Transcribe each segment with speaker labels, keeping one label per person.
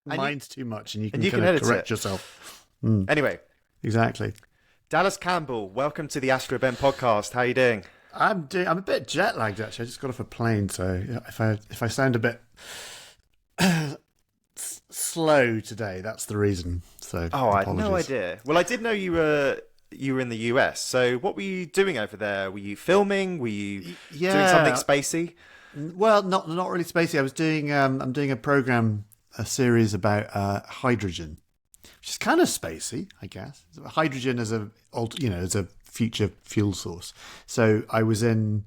Speaker 1: mind's too much, and you can
Speaker 2: edit
Speaker 1: correct
Speaker 2: it
Speaker 1: yourself.
Speaker 2: Anyway,
Speaker 1: Exactly.
Speaker 2: Dallas Campbell, welcome to the Astroben podcast. How are you doing?
Speaker 1: I'm a bit jet lagged actually. I just got off a plane, so if I sound a bit slow today, that's the reason. So
Speaker 2: I had
Speaker 1: apologies.
Speaker 2: no idea. Well, I did know you were in the US. So what were you doing over there? Were you filming? Were you doing something spacey?
Speaker 1: Well, not really spacey. I was doing I'm doing a series about hydrogen, which is kind of spacey, I guess. Hydrogen as a future fuel source. So I was doing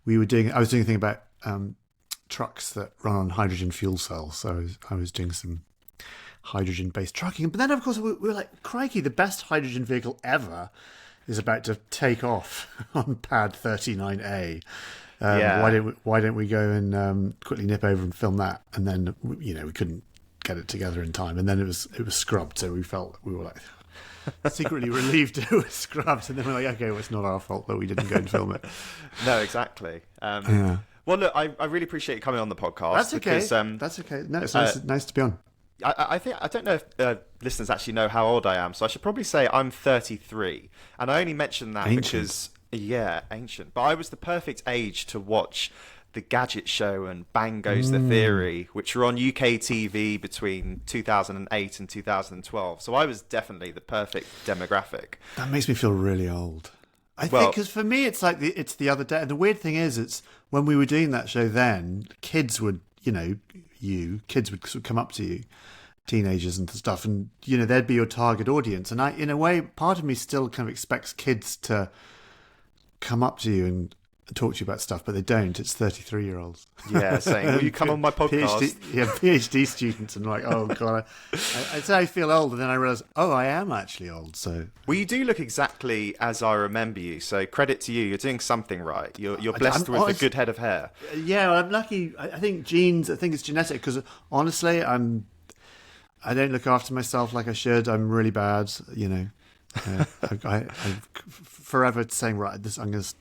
Speaker 1: a thing about trucks that run on hydrogen fuel cells. So I was doing some hydrogen-based trucking. But then, of course, we were like, crikey, the best hydrogen vehicle ever is about to take off on pad 39A. Why don't we go and quickly nip over and film that? And then, we couldn't get it together in time. And then it was scrubbed. So we were like secretly relieved it was scrubbed. And then we're like, okay, well, it's not our fault that we didn't go and film it.
Speaker 2: No, exactly. Well, look, I really appreciate you coming on the podcast.
Speaker 1: That's okay.
Speaker 2: Because,
Speaker 1: that's okay. No, it's nice to be on.
Speaker 2: I don't know if listeners actually know how old I am, so I should probably say I'm 33. And I only mention that because, ancient. But I was the perfect age to watch the Gadget Show and Bang Goes the Theory, which were on UK TV between 2008 and 2012. So I was definitely the perfect demographic.
Speaker 1: That makes me feel really old. I think because for me, it's like it's the other day. And the weird thing is, it's when we were doing that show then, kids would, kids would sort of come up to you, teenagers and stuff, and, they'd be your target audience. And in a way, part of me still kind of expects kids to come up to you and talk to you about stuff, but they don't. It's 33-year-olds.
Speaker 2: Yeah, saying, will you come on my podcast?
Speaker 1: PhD students, and like, oh God, I say I feel old, and then I realise, oh, I am actually old. So,
Speaker 2: well, you do look exactly as I remember you. So credit to you. You're doing something right. You're blessed with a good head of hair.
Speaker 1: Yeah, well, I'm lucky. I think genes. I think it's genetic because honestly, I don't look after myself like I should. I'm really bad. I'm forever saying, right,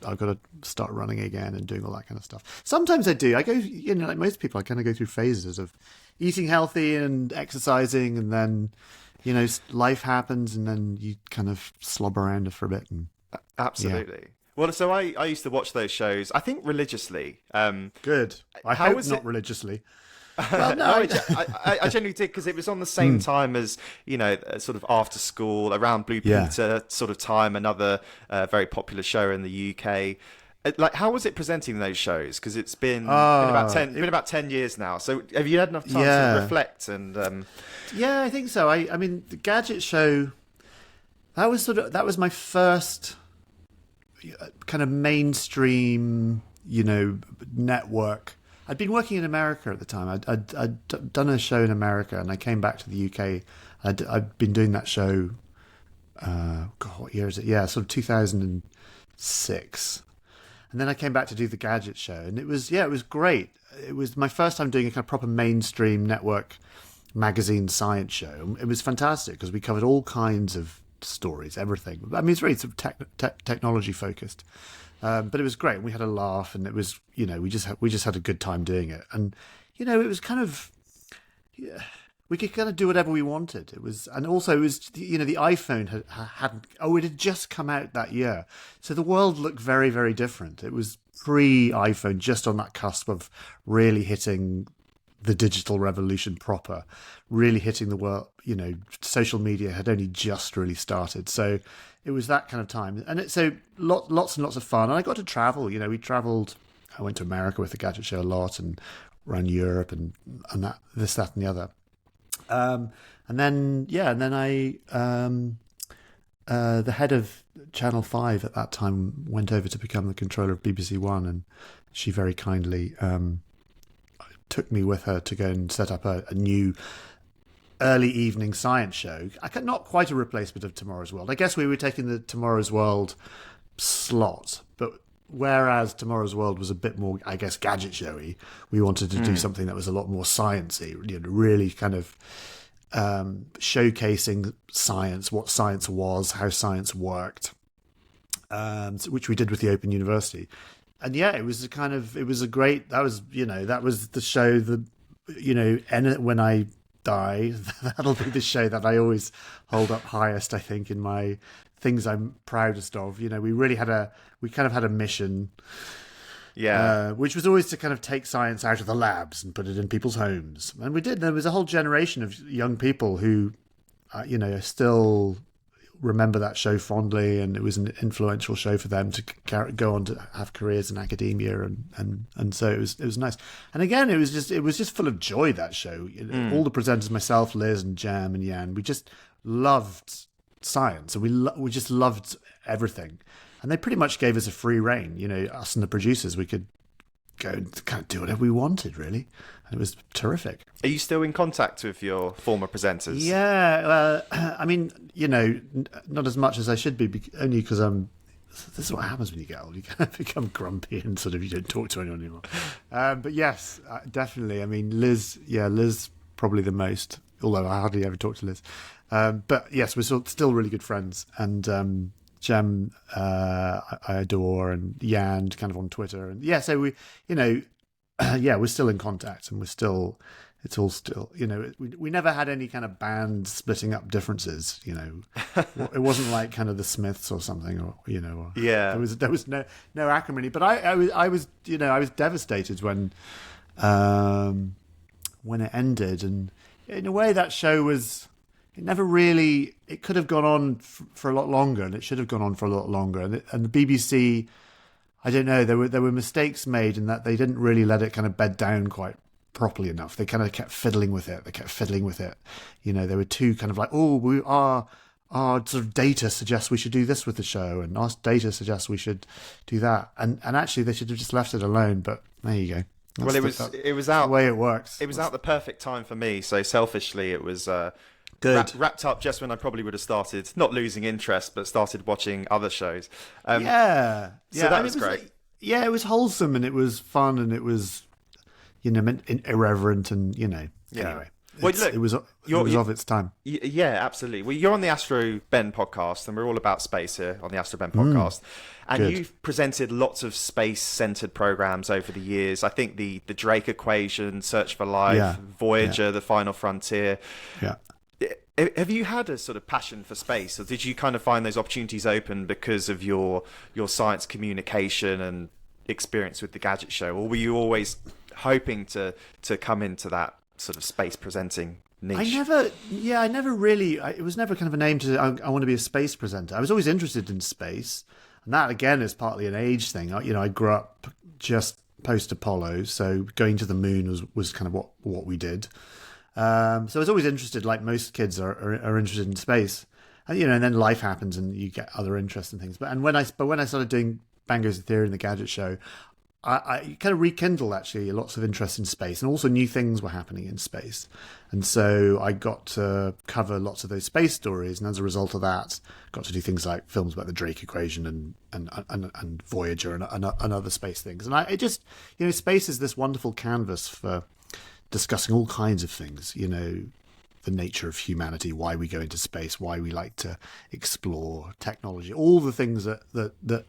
Speaker 1: I've got to start running again and doing all that kind of stuff. Sometimes I do. I go, like most people, I kind of go through phases of eating healthy and exercising, and then, life happens, and then you kind of slob around for a bit. And
Speaker 2: absolutely. Yeah. Well, so I used to watch those shows, I think religiously.
Speaker 1: Good. I hope not religiously.
Speaker 2: Well, no, I generally did because it was on the same time as, sort of after school, around Blue Peter sort of time, another very popular show in the UK. Like, how was it presenting those shows? Because it's been about 10 years now. So have you had enough time to reflect? And
Speaker 1: yeah, I think so. I mean, the Gadget Show, that was my first kind of mainstream, network. I'd been working in America at the time. I'd done a show in America, and I came back to the UK. I'd been doing that show, what year is it? Yeah, sort of 2006. And then I came back to do the Gadget Show, and it was great. It was my first time doing a kind of proper mainstream network magazine science show. It was fantastic because we covered all kinds of stories, everything. I mean, it's really sort of technology focused. But it was great. We had a laugh, and it was, we just had a good time doing it. And, it was kind of, we could kind of do whatever we wanted. It was the iPhone it had just come out that year. So the world looked very, very different. It was pre-iPhone, just on that cusp of really hitting the digital revolution proper, really hitting the world. Social media had only just really started. So it was that kind of time. And so lots and lots of fun. And I got to travel. We traveled. I went to America with the Gadget Show a lot, and around Europe and that, this, that, and the other. And then I, the head of Channel 5 at that time went over to become the controller of BBC One, and she very kindly took me with her to go and set up a new early evening science show. Not quite a replacement of Tomorrow's World. I guess we were taking the Tomorrow's World slot, but whereas Tomorrow's World was a bit more, I guess, gadget showy, we wanted to do something that was a lot more sciencey, really kind of showcasing science, what science was, how science worked, which we did with the Open University. And yeah, that was the show when I die, that'll be the show that I always hold up highest, I think, in my things I'm proudest of. You know, we kind of had a mission, which was always to kind of take science out of the labs and put it in people's homes. And we did. There was a whole generation of young people who, still remember that show fondly, and it was an influential show for them to go on to have careers in academia, and so it was nice. And again, it was just full of joy, that show. All the presenters, myself, Liz, and Jam and Yan, we just loved science, and we just loved everything. And they pretty much gave us a free rein, us and the producers. We could go and kind of do whatever we wanted, really. And it was terrific.
Speaker 2: Are you still in contact with your former presenters?
Speaker 1: Yeah, I mean, not as much as I should be, only because this is what happens when you get old. You kind of become grumpy and sort of you don't talk to anyone anymore. But yes, definitely. I mean, Liz probably the most, although I hardly ever talk to Liz. But yes, we're still really good friends. And Jem, I adore, and Yan, kind of on Twitter. And yeah, so we, we're still in contact, and it's all still, we never had any kind of band splitting up differences, It wasn't like kind of the Smiths or something, there was no acrimony. But I was devastated when it ended, and in a way that show it could have gone on for a lot longer, and it should have gone on for a lot longer. And the BBC, I don't know, there were mistakes made in that they didn't really let it kind of bed down quite properly enough. They kind of kept fiddling with it. They were too kind of like, our sort of data suggests we should do this with the show, and our data suggests we should do that. And actually they should have just left it alone, but there you go.
Speaker 2: It was out
Speaker 1: the way it works.
Speaker 2: It was out the perfect time for me. So selfishly, it was
Speaker 1: good.
Speaker 2: Wrapped up just when I probably would have started, not losing interest, but started watching other shows.
Speaker 1: So that
Speaker 2: was great.
Speaker 1: It was wholesome, and it was fun, and it was, irreverent, and anyway.
Speaker 2: Well, look,
Speaker 1: it was of its time.
Speaker 2: Yeah, absolutely. Well, you're on the Astroben podcast, and we're all about space here on the Astroben podcast. And you've presented lots of space-centered programs over the years. I think the Drake Equation, Search for Life, Voyager, The Final Frontier.
Speaker 1: Yeah.
Speaker 2: Have you had a sort of passion for space, or did you kind of find those opportunities open because of your science communication and experience with the Gadget Show, or were you always hoping to come into that sort of space presenting niche?
Speaker 1: I never really. It was never kind of an aim to. I want to be a space presenter. I was always interested in space, and that again is partly an age thing. I grew up just post Apollo, so going to the moon was kind of what we did. So I was always interested, like most kids are interested in space, and and then life happens and you get other interests and things. But when I started doing Bang Goes the Theory and the Gadget Show, I kind of rekindled actually lots of interest in space, and also new things were happening in space, and so I got to cover lots of those space stories, and as a result of that, got to do things like films about the Drake Equation and Voyager and other space things. And it just space is this wonderful canvas for discussing all kinds of things, the nature of humanity, why we go into space, why we like to explore technology, all the things that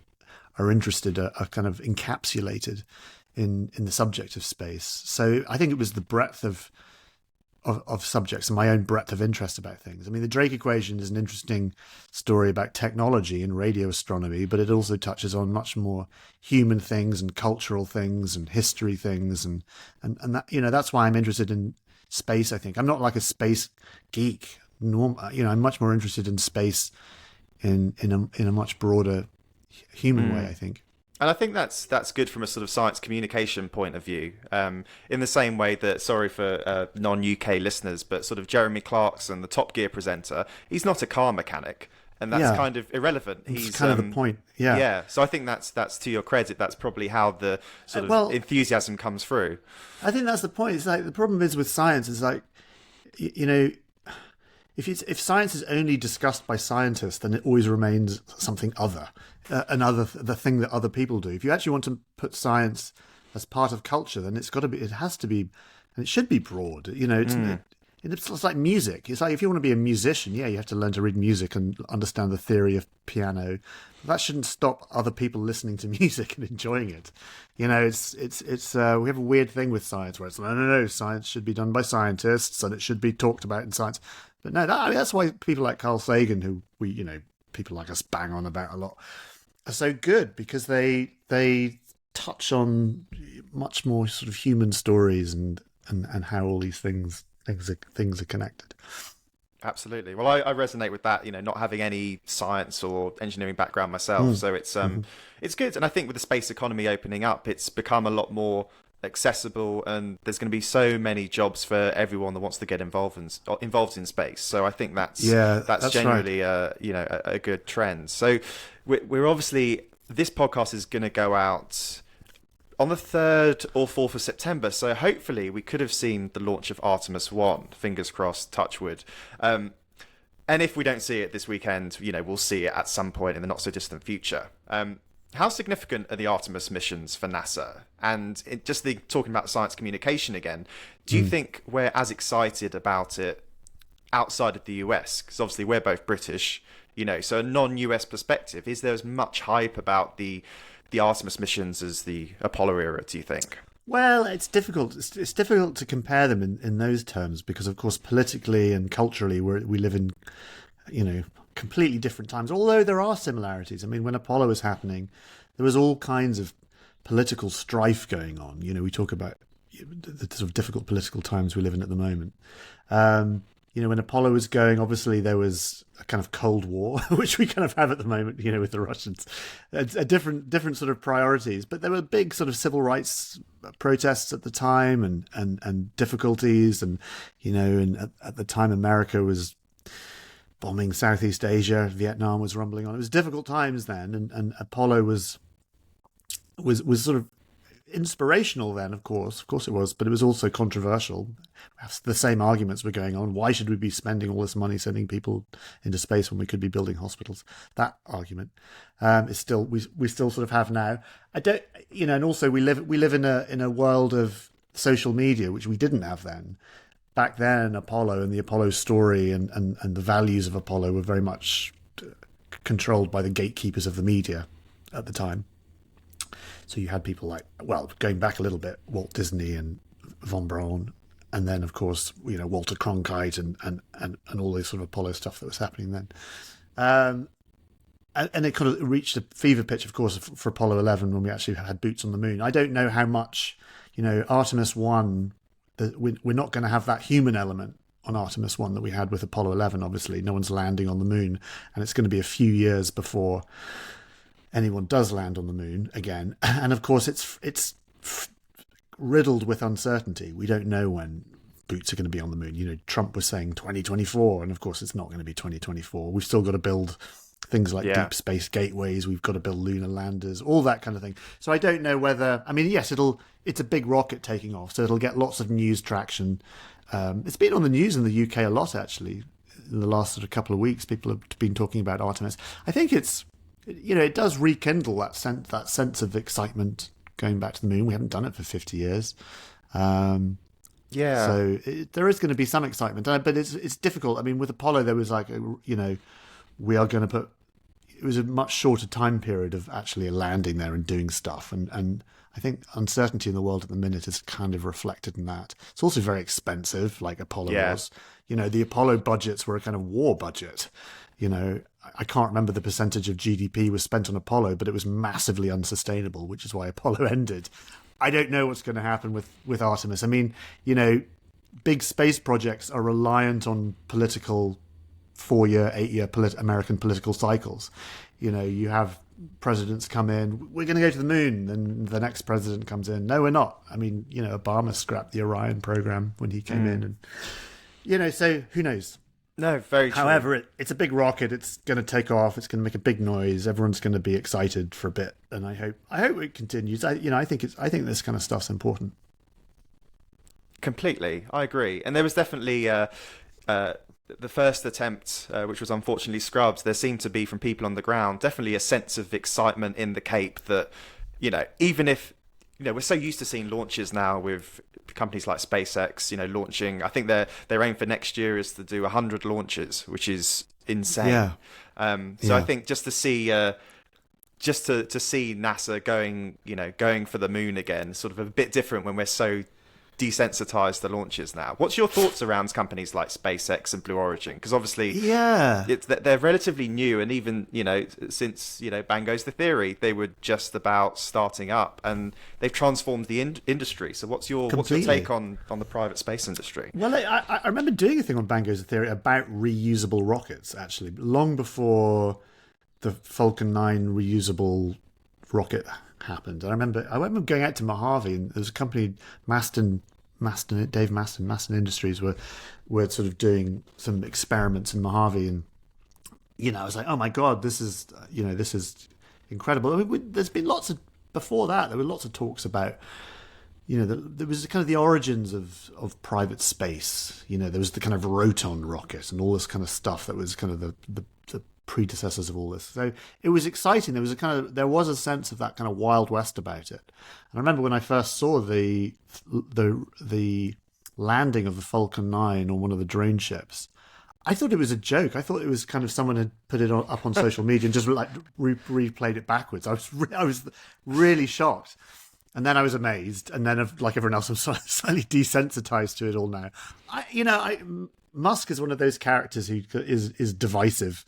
Speaker 1: are interested are kind of encapsulated in the subject of space. So I think it was the breadth of subjects and my own breadth of interest about things. I mean, the Drake Equation is an interesting story about technology and radio astronomy, but it also touches on much more human things and cultural things and history things, and that that's why I'm interested in space. I think I'm not like a space geek. I'm much more interested in space in a much broader human way, I think.
Speaker 2: And I think that's good from a sort of science communication point of view. In the same way that, sorry for non-UK listeners, but sort of Jeremy Clarkson, the Top Gear presenter, he's not a car mechanic, and that's kind of irrelevant. He's
Speaker 1: kind of the point. Yeah.
Speaker 2: Yeah. So I think that's to your credit. That's probably how the sort of enthusiasm comes through.
Speaker 1: I think that's the point. It's like the problem is with science is like, if science is only discussed by scientists, then it always remains something other. The thing that other people do. If you actually want to put science as part of culture, then it has to be, and it should be broad. It It's like music. It's like if you want to be a musician, yeah, you have to learn to read music and understand the theory of piano. That shouldn't stop other people listening to music and enjoying it. You know, it's we have a weird thing with science where it's no, science should be done by scientists and it should be talked about in science. But no, that's why people like Carl Sagan, who people like us bang on about a lot, are so good, because they touch on much more sort of human stories and how all these things are connected.
Speaker 2: Absolutely. Well, I resonate with that, not having any science or engineering background myself. So it's good. And I think with the space economy opening up, it's become a lot more accessible, and there's going to be so many jobs for everyone that wants to get involved in space. So I think that's generally right. A good trend. So we're obviously, this podcast is going to go out on the 3rd or 4th of September, so hopefully we could have seen the launch of Artemis 1, fingers crossed, touch wood. And if we don't see it this weekend, we'll see it at some point in the not-so-distant future. How significant are the Artemis missions for NASA? And talking about science communication again, do you think we're as excited about it outside of the US? Because obviously we're both British, so a non-US perspective, is there as much hype about the Artemis missions as the Apollo era, do you think?
Speaker 1: Well, it's difficult. It's difficult to compare them in those terms, because, of course, politically and culturally, we live in, completely different times. Although there are similarities. I mean, when Apollo was happening, there was all kinds of political strife going on. We talk about the sort of difficult political times we live in at the moment. When Apollo was going, obviously there was a kind of Cold War, which we kind of have at the moment, with the Russians. A different sort of priorities, but there were big sort of civil rights protests at the time, and difficulties, and at the time America was bombing Southeast Asia, Vietnam was rumbling on. It was difficult times then, and Apollo was sort of inspirational then, of course it was, but it was also controversial. The same arguments were going on. Why should we be spending all this money sending people into space when we could be building hospitals? That argument is still we still sort of have now. I don't, and also we live in a world of social media, which we didn't have then. Back then, Apollo and the Apollo story and the values of Apollo were very much controlled by the gatekeepers of the media at the time. So you had people like, going back a little bit, Walt Disney and von Braun, and then, of course, Walter Cronkite and all this sort of Apollo stuff that was happening then. And it kind of reached a fever pitch, of course, for Apollo 11 when we actually had boots on the moon. I don't know how much, Artemis 1, we're not going to have that human element on Artemis 1 that we had with Apollo 11, obviously. No one's landing on the moon, and it's going to be a few years before anyone does land on the moon again. And of course it's riddled with uncertainty. We don't know when boots are going to be on the moon. Trump was saying 2024, and of course it's not going to be 2024. We've still got to build things like deep space gateways. We've got to build lunar landers, all that kind of thing. So I don't know whether, yes, it's a big rocket taking off, so it'll get lots of news traction. It's been on the news in the UK a lot, actually. In the last sort of couple of weeks, people have been talking about Artemis. I think it does rekindle that sense of excitement going back to the moon. We haven't done it for 50 years. So there is going to be some excitement, but it's difficult. I mean, with Apollo, there was we are going to put. It was a much shorter time period of actually landing there and doing stuff, and I think uncertainty in the world at the minute is kind of reflected in that. It's also very expensive, like Apollo was. The Apollo budgets were a kind of war budget. I can't remember the percentage of GDP was spent on Apollo, but it was massively unsustainable, which is why Apollo ended. I don't know what's going to happen with Artemis. I mean, big space projects are reliant on political 4-year, 8-year American political cycles. You have presidents come in, we're going to go to the moon, then the next president comes in, no, we're not. I mean, Obama scrapped the Orion program when he came in, and so who knows?
Speaker 2: No, very true.
Speaker 1: However, it's a big rocket. It's going to take off. It's going to make a big noise. Everyone's going to be excited for a bit, and I hope it continues. I think this kind of stuff's important.
Speaker 2: Completely, I agree. And there was definitely the first attempt, which was unfortunately scrubbed. There seemed to be, from people on the ground, definitely a sense of excitement in the Cape that, even if we're so used to seeing launches now with companies like SpaceX, launching. I think their aim for next year is to do 100 launches, which is insane.
Speaker 1: Yeah.
Speaker 2: I think just to see to see NASA going for the moon again, sort of a bit different when we're so desensitized to launches now. What's your thoughts around companies like SpaceX and Blue Origin? Because obviously, they're relatively new, and even since bang goes the theory, they were just about starting up, and they've transformed the industry. So what's your take on the private space industry?
Speaker 1: Well, I remember doing a thing on Bang Goes the Theory about reusable rockets, actually, long before the Falcon 9 reusable rocket happened. I remember going out to Mojave, and there was a company, Maston Industries were sort of doing some experiments in Mojave, and I was like, oh my god, this is incredible. I mean, there's been before that there were lots of talks about there was kind of the origins of private space. There was the kind of Roton rocket and all this kind of stuff that was kind of the predecessors of all this. So it was exciting. There was a sense of that kind of Wild West about it. And I remember when I first saw the landing of the Falcon 9 on one of the drone ships, I thought it was a joke. I thought it was kind of someone had put it up on social media and just like replayed it backwards. I was really shocked. And then I was amazed. And then, like everyone else, I'm slightly desensitized to it all now. Musk is one of those characters who is divisive.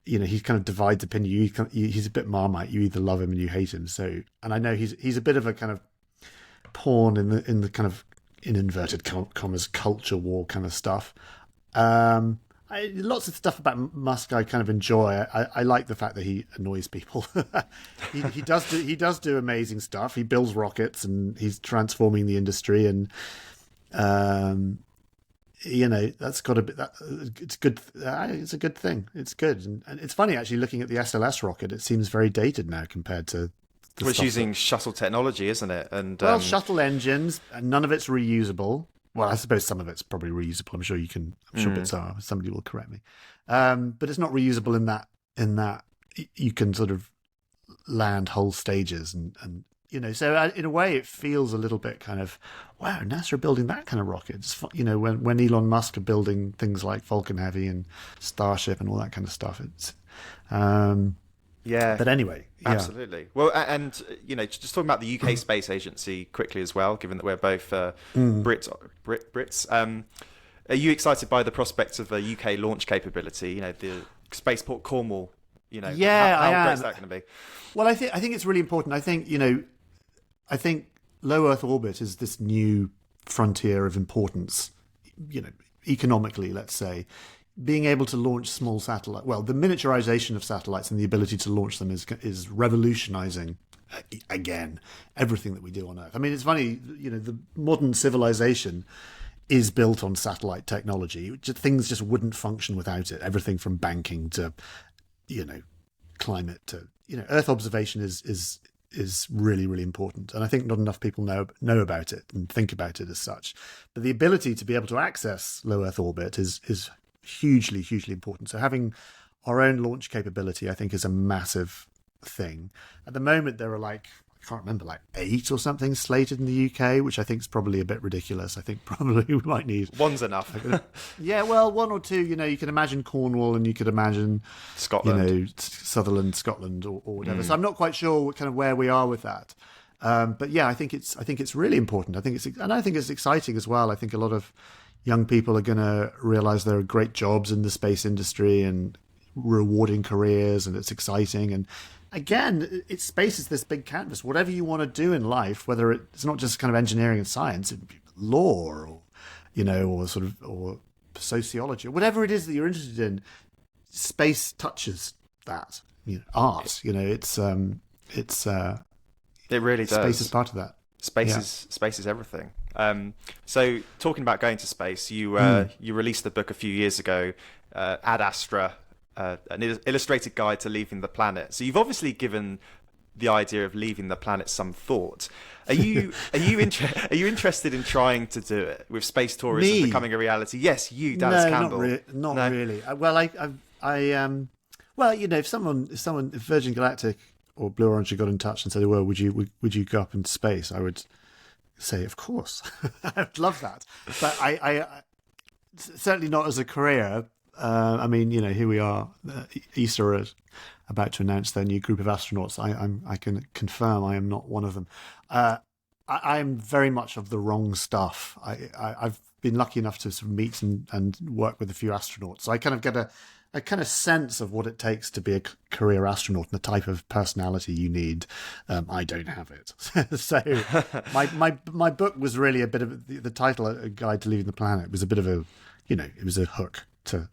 Speaker 1: He kind of divides opinion. He's a bit Marmite. You either love him and you hate him. So, and I know he's a bit of a kind of pawn in the kind of, in inverted commas, culture war kind of stuff. Lots of stuff about Musk I kind of enjoy. I like the fact that he annoys people. he does do amazing stuff. He builds rockets and he's transforming the industry, and that's got a bit. It's good. It's a good thing. It's good, and it's funny actually looking at the SLS rocket. It seems very dated now compared to.
Speaker 2: It's using shuttle technology, isn't it? And
Speaker 1: shuttle engines, and none of it's reusable. Well, I suppose some of it's probably reusable. I'm sure bits are. Somebody will correct me. But it's not reusable in that you can sort of land whole stages and so in a way it feels a little bit kind of, wow, NASA are building that kind of rocket. It's when Elon Musk are building things like Falcon Heavy and Starship and all that kind of stuff. It's but anyway,
Speaker 2: absolutely. Well, and just talking about the UK Space Agency quickly as well, given that we're both Brits. Are you excited by the prospects of a UK launch capability? The Spaceport Cornwall. How great is that going to be? Well,
Speaker 1: I think it's really important. I think low Earth orbit is this new frontier of importance. Economically, let's say. Being able to launch small satellite, the miniaturization of satellites and the ability to launch them is revolutionizing again everything that we do on Earth. I mean, it's funny, the modern civilization is built on satellite technology. Things just wouldn't function without it. Everything from banking to, climate to, Earth observation is really, really important. And I think not enough people know about it and think about it as such. But the ability to be able to access low Earth orbit is hugely, hugely important. So having our own launch capability, I think, is a massive thing. At the moment, there are I can't remember, 8 or something slated in the UK, which I think is probably a bit ridiculous. I think probably we might need...
Speaker 2: One's enough.
Speaker 1: Yeah, well, 1 or 2, you can imagine Cornwall and you could imagine...
Speaker 2: Scotland.
Speaker 1: Sutherland, Scotland or whatever. So I'm not quite sure kind of where we are with that. But yeah, I think it's really important. I think it's exciting as well. I think a lot of young people are going to realize there are great jobs in the space industry and rewarding careers, and it's exciting. And again, space is this big canvas. Whatever you want to do in life, whether it's not just kind of engineering and science, law or or sociology, or whatever it is that you're interested in, space touches that. Art. It really does. Space is part of that.
Speaker 2: Space is everything. So talking about going to space, you released a book a few years ago, Ad Astra, an illustrated guide to leaving the planet. So you've obviously given the idea of leaving the planet some thought. Are you interested in trying to do it with space tourism becoming a reality? Yes, you, Dallas Campbell.
Speaker 1: Not really. If Virgin Galactic or Blue Origin got in touch and said, "Well, would you go up into space?" I would say, of course, I'd love that. But I certainly not as a career. I mean, here we are. ESA are about to announce their new group of astronauts. I can confirm I am not one of them. I am very much of the wrong stuff. I've been lucky enough to sort of meet and work with a few astronauts, so I kind of get a kind of sense of what it takes to be a career astronaut and the type of personality you need. I don't have it. So my book was really a bit of the title, A Guide to Leaving the Planet, was a bit of a, it was a hook to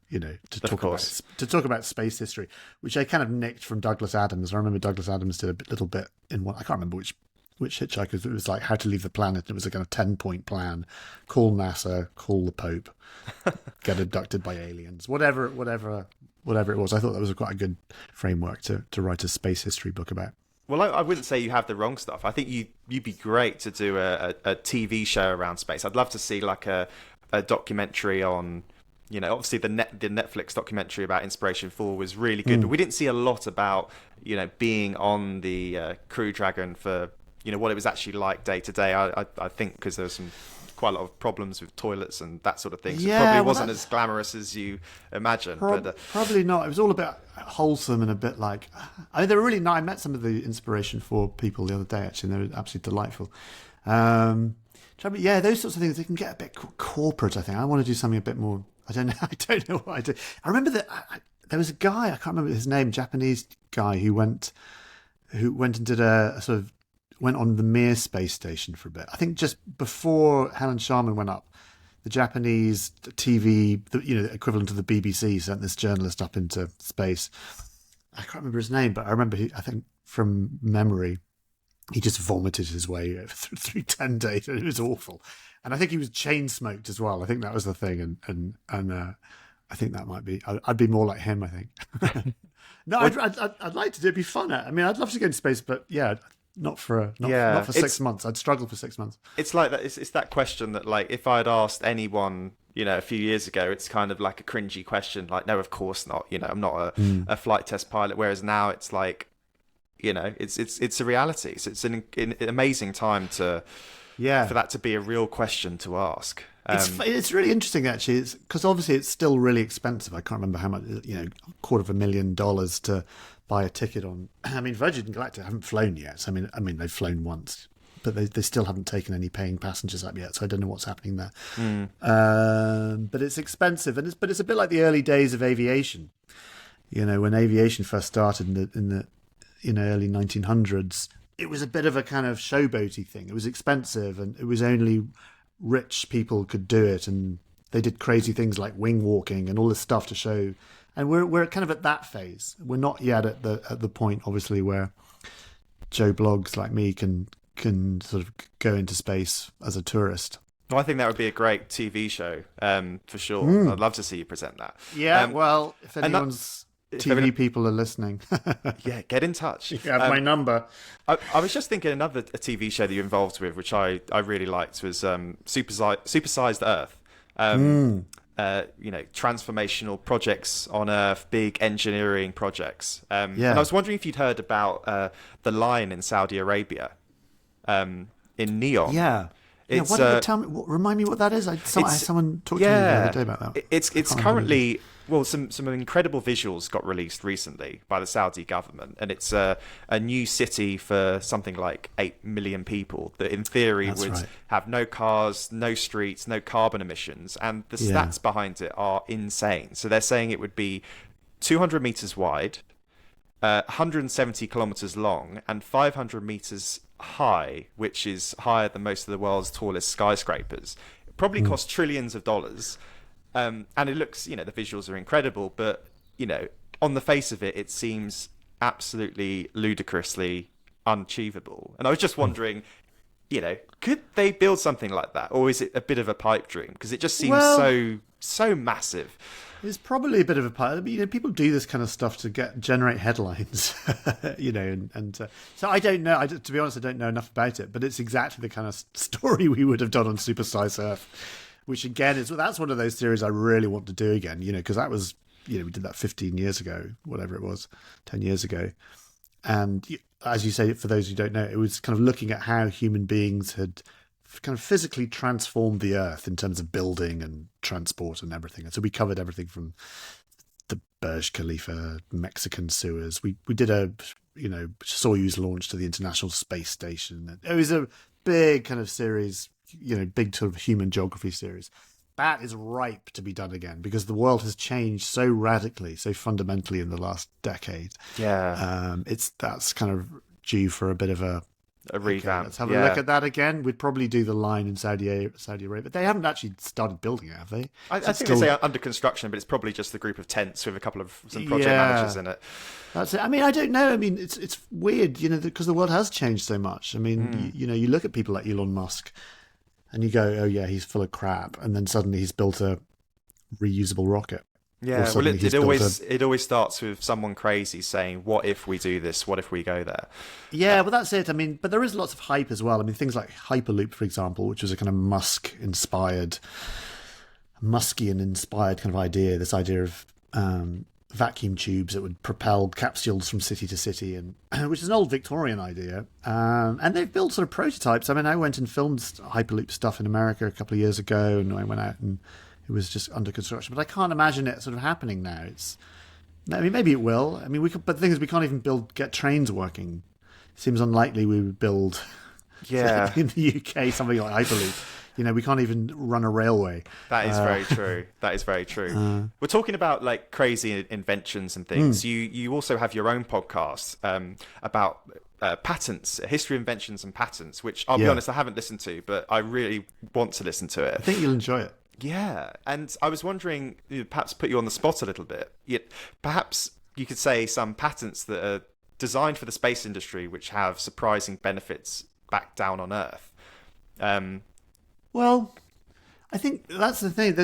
Speaker 1: talk about space history, which I kind of nicked from Douglas Adams. I remember Douglas Adams did a little bit in one, I can't remember which Hitchhikers, it was like How to Leave the Planet. It was a kind of 10-point plan. Call NASA, call the Pope, get abducted by aliens, whatever it was. I thought that was quite a good framework to write a space history book about.
Speaker 2: Well, I wouldn't say you have the wrong stuff. I think you'd be great to do a TV show around space. I'd love to see like a documentary on, obviously the Netflix documentary about Inspiration 4 was really good, but we didn't see a lot about, being on the Crew Dragon for, what it was actually like day to day. I think because there was quite a lot of problems with toilets and that sort of thing. So it probably wasn't as glamorous as you imagine.
Speaker 1: Probably not. It was all a bit wholesome and a bit like... they were really nice. I met some of the Inspiration 4 people the other day, actually, and they were absolutely delightful. Those sorts of things, they can get a bit corporate, I think. I want to do something a bit more... I don't know what I do. I remember that there was a guy, I can't remember his name, Japanese guy who went and did a sort of... went on the Mir space station for a bit. I think just before Helen Sharman went up, the Japanese TV, the equivalent of the BBC, sent this journalist up into space. I can't remember his name, but I remember, I think from memory, he just vomited his way through 10 days, and it was awful. And I think he was chain smoked as well. I think that was the thing, and I think that might be. I'd be more like him, I think. No, I'd like to do. It'd be fun. I mean, I'd love to go into space, but yeah. Not for 6 months. I'd struggle for 6 months. It's
Speaker 2: like that. It's that question that, like, if I'd asked anyone, a few years ago, it's kind of like a cringy question. Like, no, of course not. I'm not a flight test pilot. Whereas now it's like, it's a reality. So it's an amazing time for that to be a real question to ask.
Speaker 1: It's really interesting, actually, because obviously it's still really expensive. I can't remember how much, $250,000 to buy a ticket on. I mean, Virgin Galactic haven't flown yet. So, I mean, they've flown once, but they still haven't taken any paying passengers up yet. So I don't know what's happening there. But it's expensive, but it's a bit like the early days of aviation. When aviation first started in the early 1900s, it was a bit of a kind of showboaty thing. It was expensive, and it was only rich people could do it, and they did crazy things like wing walking and all this stuff to show. And we're kind of at that phase. We're not yet at the point, obviously, where Joe Bloggs like me can sort of go into space as a tourist.
Speaker 2: Well, I think that would be a great TV show, for sure. I'd love to see you present that.
Speaker 1: Yeah, well, if anyone's TV people are listening,
Speaker 2: yeah, get in touch.
Speaker 1: You have my number.
Speaker 2: I was just thinking a TV show that you're involved with, which I really liked, was Supersized Earth. Transformational projects on Earth, big engineering projects. And I was wondering if you'd heard about the line in Saudi Arabia, in Neom.
Speaker 1: Yeah. Tell me, remind me what that is. Someone talked to me the other day about that.
Speaker 2: It's currently... Well, some incredible visuals got released recently by the Saudi government, and it's a new city for something like 8 million people that, in theory, have no cars, no streets, no carbon emissions, and the stats behind it are insane. So they're saying it would be 200 meters wide, 170 kilometers long, and 500 meters high, which is higher than most of the world's tallest skyscrapers. It probably costs trillions of dollars. And it looks, the visuals are incredible, but, on the face of it, it seems absolutely ludicrously unachievable. And I was just wondering, could they build something like that? Or is it a bit of a pipe dream? Because it just seems so massive.
Speaker 1: It's probably a bit of a pipe. People do this kind of stuff to generate headlines, so I don't know. To be honest, I don't know enough about it, but it's exactly the kind of story we would have done on Supersize Earth. Which again that's one of those series I really want to do again, because that was, we did that 15 years ago, whatever it was, 10 years ago. And as you say, for those who don't know, it was kind of looking at how human beings had kind of physically transformed the Earth in terms of building and transport and everything. And so we covered everything from the Burj Khalifa, Mexican sewers. We did a Soyuz launch to the International Space Station. It was a big kind of series, big sort of human geography series. That is ripe to be done again because the world has changed so radically, so fundamentally in the last decade.
Speaker 2: Yeah,
Speaker 1: that's kind of due for a bit of a
Speaker 2: revamp.
Speaker 1: Let's have a look at that again. We'd probably do the line in Saudi Arabia, but they haven't actually started building it, have they?
Speaker 2: I think they say under construction, but it's probably just the group of tents with a couple of some project managers in it.
Speaker 1: That's it. I mean, I don't know. I mean, it's weird, because the world has changed so much. I mean, you look at people like Elon Musk, and you go, "Oh yeah, he's full of crap," and then suddenly he's built a reusable rocket.
Speaker 2: Yeah, well, it always starts with someone crazy saying, "What if we do this? What if we go there?"
Speaker 1: Yeah, well, that's it. I mean, but there is lots of hype as well. I mean, things like Hyperloop, for example, which was a kind of Muskian-inspired kind of idea. This idea of vacuum tubes that would propel capsules from city to city, and which is an old Victorian idea. And they've built sort of prototypes. I mean, I went and filmed Hyperloop stuff in America a couple of years ago, and I went out and it was just under construction. But I can't imagine it sort of happening now. Maybe it will. I mean, but the thing is, we can't even get trains working. It seems unlikely we would build in the UK something like Hyperloop. We can't even run a railway.
Speaker 2: That is very true. That is very true. We're talking about like crazy inventions and things. You also have your own podcast about patents, history of inventions and patents, which I'll be honest, I haven't listened to, but I really want to listen to it.
Speaker 1: I think you'll enjoy it.
Speaker 2: Yeah, and I was wondering, perhaps put you on the spot a little bit. Perhaps you could say some patents that are designed for the space industry, which have surprising benefits back down on Earth.
Speaker 1: Well, I think that's the thing.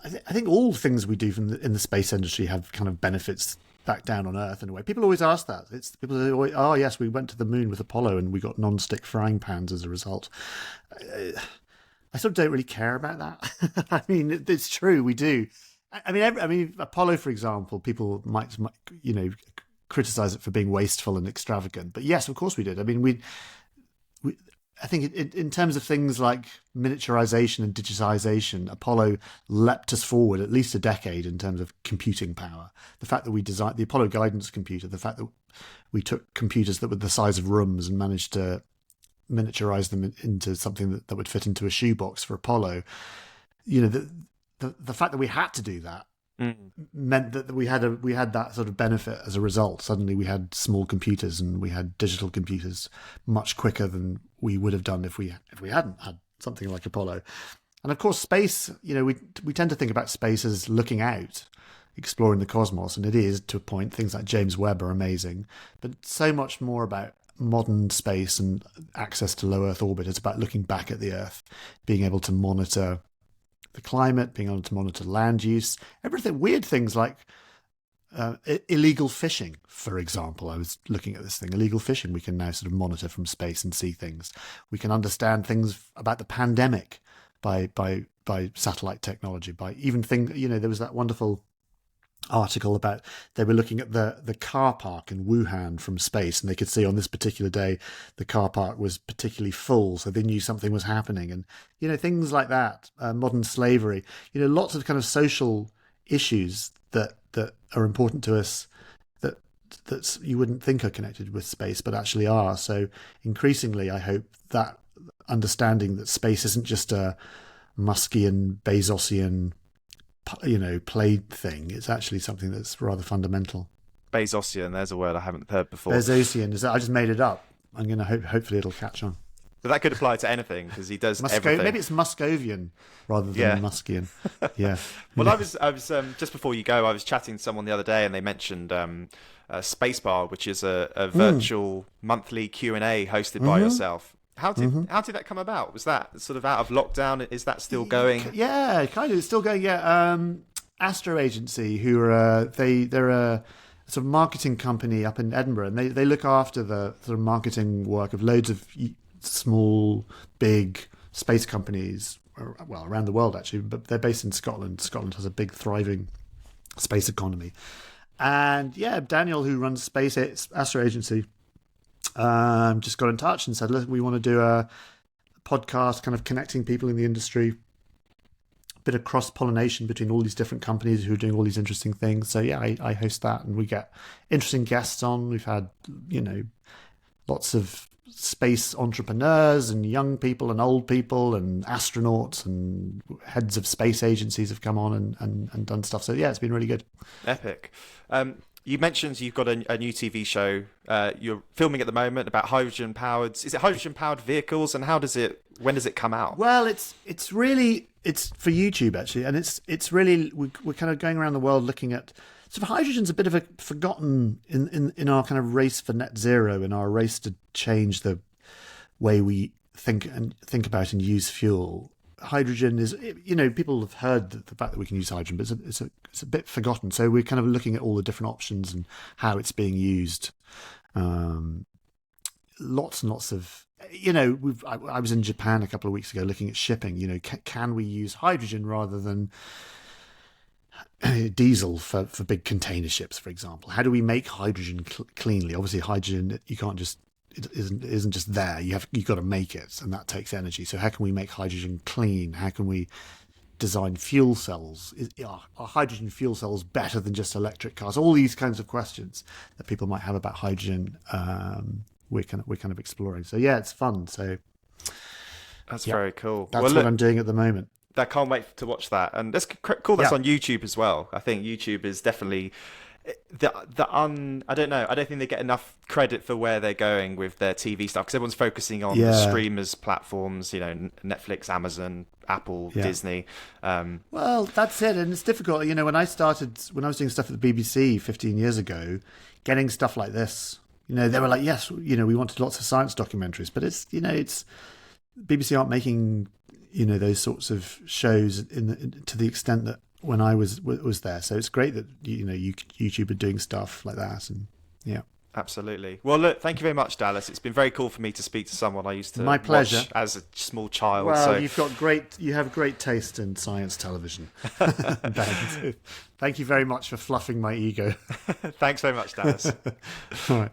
Speaker 1: I think all things we do in the space industry have kind of benefits back down on Earth in a way. People always ask that. People say, "Oh, yes, we went to the moon with Apollo and we got non-stick frying pans as a result." I sort of don't really care about that. I mean, it's true, we do. I mean, Apollo, for example, people might criticize it for being wasteful and extravagant, but yes, of course we did. I mean, I think in terms of things like miniaturization and digitization, Apollo leapt us forward at least a decade in terms of computing power. The fact that we designed the Apollo guidance computer, the fact that we took computers that were the size of rooms and managed to miniaturize them into something that would fit into a shoebox for Apollo. The fact that we had to do that meant that we had that sort of benefit as a result. Suddenly we had small computers and we had digital computers much quicker than we would have done if we hadn't had something like Apollo. And of course, space, we tend to think about space as looking out, exploring the cosmos, and it is to a point. Things like James Webb are amazing, but so much more about modern space and access to low Earth orbit. It's about looking back at the Earth, being able to monitor the climate, being able to monitor land use, everything, weird things like illegal fishing, for example. I was looking at this thing, illegal fishing. We can now sort of monitor from space and see things. We can understand things about the pandemic by satellite technology, by even things, there was that wonderful article about they were looking at the car park in Wuhan from space, and they could see on this particular day the car park was particularly full, so they knew something was happening. And things like that, modern slavery, lots of kind of social issues that are important to us that you wouldn't think are connected with space but actually are. So increasingly I hope that understanding that space isn't just a Muskian, Bezosian played thing. It's actually something that's rather fundamental.
Speaker 2: Bezosian, there's a word I haven't heard before.
Speaker 1: Bezosian, I just made it up. I'm going to hopefully it'll catch on.
Speaker 2: But that could apply to anything because he does everything.
Speaker 1: Maybe it's Muscovian rather than Muskian. Yeah.
Speaker 2: Well, I was just before you go, I was chatting to someone the other day, and they mentioned Spacebar, which is a virtual monthly Q&A hosted by yourself. How did that come about? Was that sort of out of lockdown? Is that still going?
Speaker 1: Yeah, kind of. It's still going. Yeah. Astro agency, who are they're a sort of marketing company up in Edinburgh, and they look after the sort of marketing work of loads of small, big space companies, well, around the world actually, but they're based in Scotland. Scotland has a big, thriving space economy. And yeah, Daniel, who runs Astro Agency, just got in touch and said, "Look, we want to do a podcast, kind of connecting people in the industry. Bit of cross-pollination between all these different companies who are doing all these interesting things. So yeah, I host that, and we get interesting guests on. We've had, lots of space entrepreneurs and young people and old people and astronauts and heads of space agencies have come on and done stuff. So yeah, it's been really good.
Speaker 2: Epic. You mentioned you've got a new TV show you're filming at the moment about hydrogen-powered. Is it hydrogen-powered vehicles, and when does it come out?
Speaker 1: Well, it's for YouTube actually, and it's really we're kind of going around the world looking at. So hydrogen's a bit of a forgotten in our kind of race for net zero, in our race to change the way we think about and use fuel. Hydrogen is, people have heard the fact that we can use hydrogen, but it's a bit forgotten. So we're kind of looking at all the different options and how it's being used. Lots and lots of, I was in Japan a couple of weeks ago looking at shipping. Can we use hydrogen rather than diesel for big container ships, for example? How do we make hydrogen cleanly? Obviously, hydrogen it isn't just there. You've got to make it, and that takes energy. So how can we make hydrogen clean? How can we design fuel cells? Are hydrogen fuel cells better than just electric cars? All these kinds of questions that people might have about hydrogen, we're kind of exploring. So yeah, it's fun. So
Speaker 2: that's very cool.
Speaker 1: That's what I'm doing at the moment.
Speaker 2: I can't wait to watch that, and let's call this on YouTube as well. I think YouTube is definitely I don't know. I don't think they get enough credit for where they're going with their TV stuff, because everyone's focusing on the streamers platforms, Netflix, Amazon, Apple, Disney.
Speaker 1: Well, that's it, and it's difficult. When I was doing stuff at the BBC 15 years ago, getting stuff like this, they were like, yes, we wanted lots of science documentaries, but it's BBC aren't making those sorts of shows to the extent that when I was there. So it's great that YouTube are doing stuff like that, and yeah.
Speaker 2: Absolutely. Well, look, thank you very much, Dallas. It's been very cool for me to speak to someone I used to
Speaker 1: My pleasure.
Speaker 2: watch as a small child.
Speaker 1: Well,
Speaker 2: so
Speaker 1: you have great taste in science television, Ben. Thank you very much for fluffing my ego.
Speaker 2: Thanks very much, Dallas.
Speaker 1: All right.